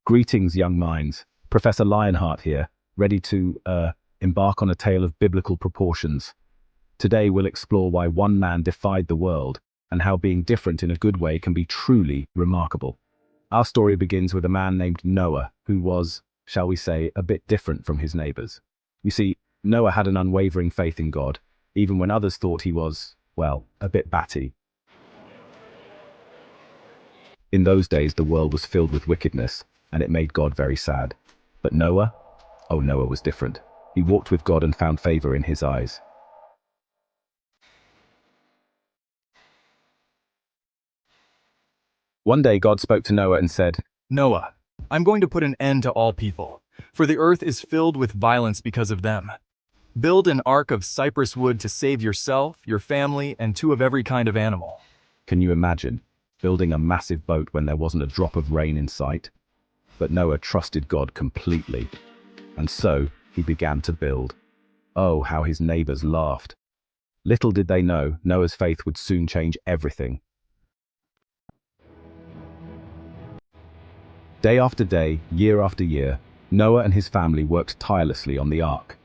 Greetings, young minds. Professor Lionheart here, ready to embark on a tale of biblical proportions. Today we'll explore why one man defied the world and how being different in a good way can be truly remarkable. Our story begins with a man named Noah, who was, shall we say, a bit different from his neighbors. You see, Noah had an unwavering faith in God, even when others thought he was, well, a bit batty. In those days, the world was filled with wickedness, and it made God very sad. But Noah? Oh, Noah was different. He walked with God and found favor in his eyes. One day, God spoke to Noah and said, Noah, I'm going to put an end to all people, for the earth is filled with violence because of them. Build an ark of cypress wood to save yourself, your family, and two of every kind of animal. Can you imagine building a massive boat when there wasn't a drop of rain in sight? But Noah trusted God completely, and so he began to build. Oh, how his neighbors laughed. Little did they know, Noah's faith would soon change everything. Day after day, year after year, Noah and his family worked tirelessly on the ark.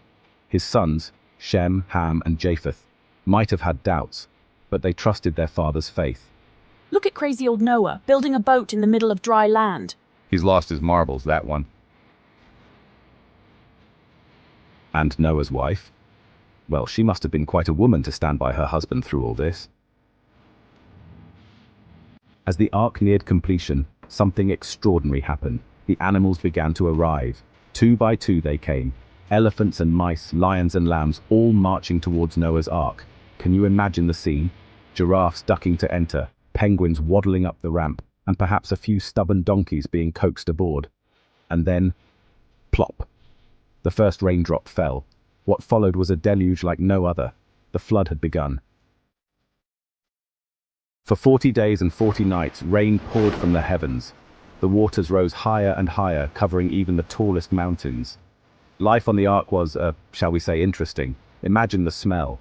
His sons, Shem, Ham, and Japheth, might have had doubts, but they trusted their father's faith. Look at crazy old Noah, building a boat in the middle of dry land. He's lost his marbles, that one. And Noah's wife? Well, she must have been quite a woman to stand by her husband through all this. As the ark neared completion, something extraordinary happened. The animals began to arrive. Two by two they came. Elephants and mice, lions and lambs, all marching towards Noah's ark. Can you imagine the scene? Giraffes ducking to enter, penguins waddling up the ramp, and perhaps a few stubborn donkeys being coaxed aboard. And then, plop. The first raindrop fell. What followed was a deluge like no other. The flood had begun. For 40 days and 40 nights, rain poured from the heavens. The waters rose higher and higher, covering even the tallest mountains. Life on the ark was, shall we say, interesting. Imagine the smell.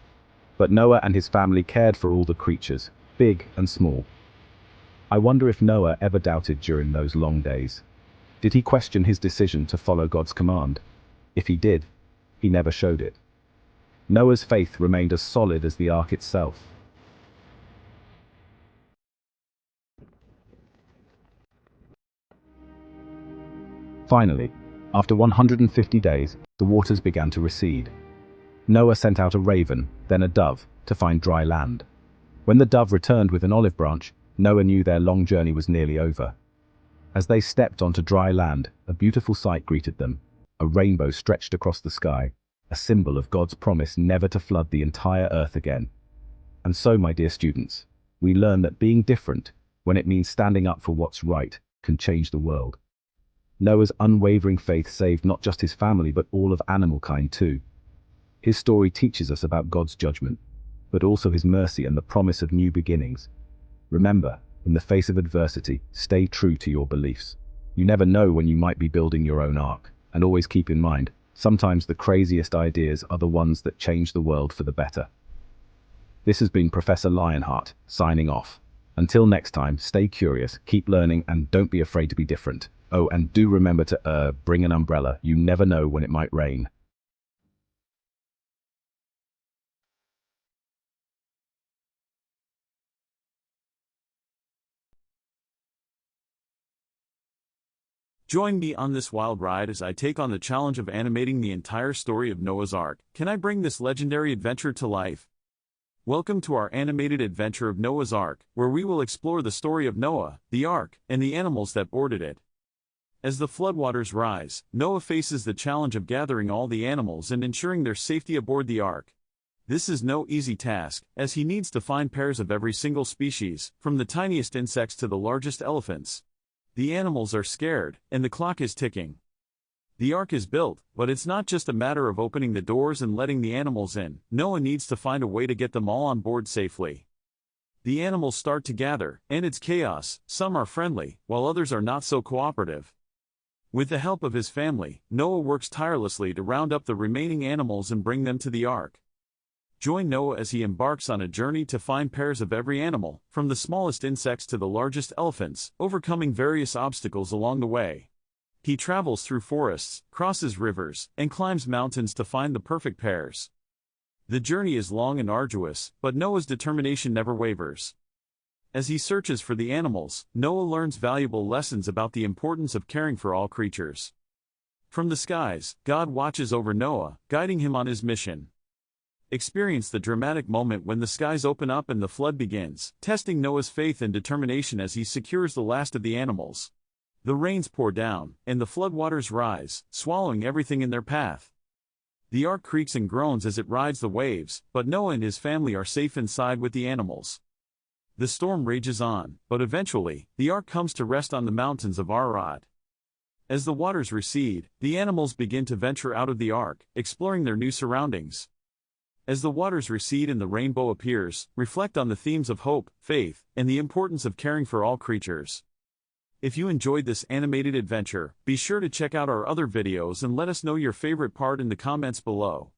But Noah and his family cared for all the creatures, big and small. I wonder if Noah ever doubted during those long days. Did he question his decision to follow God's command? If he did, he never showed it. Noah's faith remained as solid as the ark itself. Finally, after 150 days, the waters began to recede. Noah sent out a raven, then a dove, to find dry land. When the dove returned with an olive branch, Noah knew their long journey was nearly over. As they stepped onto dry land, a beautiful sight greeted them. A rainbow stretched across the sky, a symbol of God's promise never to flood the entire earth again. And so, my dear students, we learn that being different, when it means standing up for what's right, can change the world. Noah's unwavering faith saved not just his family but all of animal kind too. His story teaches us about God's judgment, but also his mercy and the promise of new beginnings. Remember, in the face of adversity, stay true to your beliefs. You never know when you might be building your own ark, and always keep in mind, sometimes the craziest ideas are the ones that change the world for the better. This has been Professor Lionheart, signing off. Until next time, stay curious, keep learning, and don't be afraid to be different. Oh, and do remember to, bring an umbrella. You never know when it might rain. Join me on this wild ride as I take on the challenge of animating the entire story of Noah's Ark. Can I bring this legendary adventure to life? Welcome to our animated adventure of Noah's Ark, where we will explore the story of Noah, the Ark, and the animals that boarded it. As the floodwaters rise, Noah faces the challenge of gathering all the animals and ensuring their safety aboard the ark. This is no easy task, as he needs to find pairs of every single species, from the tiniest insects to the largest elephants. The animals are scared, and the clock is ticking. The ark is built, but it's not just a matter of opening the doors and letting the animals in. Noah needs to find a way to get them all on board safely. The animals start to gather, and it's chaos. Some are friendly, while others are not so cooperative. With the help of his family, Noah works tirelessly to round up the remaining animals and bring them to the ark. Join Noah as he embarks on a journey to find pairs of every animal, from the smallest insects to the largest elephants, overcoming various obstacles along the way. He travels through forests, crosses rivers, and climbs mountains to find the perfect pairs. The journey is long and arduous, but Noah's determination never wavers. As he searches for the animals, Noah learns valuable lessons about the importance of caring for all creatures. From the skies, God watches over Noah, guiding him on his mission. Experience the dramatic moment when the skies open up and the flood begins, testing Noah's faith and determination as he secures the last of the animals. The rains pour down, and the floodwaters rise, swallowing everything in their path. The ark creaks and groans as it rides the waves, but Noah and his family are safe inside with the animals. The storm rages on, but eventually, the ark comes to rest on the mountains of Arad. As the waters recede, the animals begin to venture out of the ark, exploring their new surroundings. As the waters recede and the rainbow appears, reflect on the themes of hope, faith, and the importance of caring for all creatures. If you enjoyed this animated adventure, be sure to check out our other videos and let us know your favorite part in the comments below.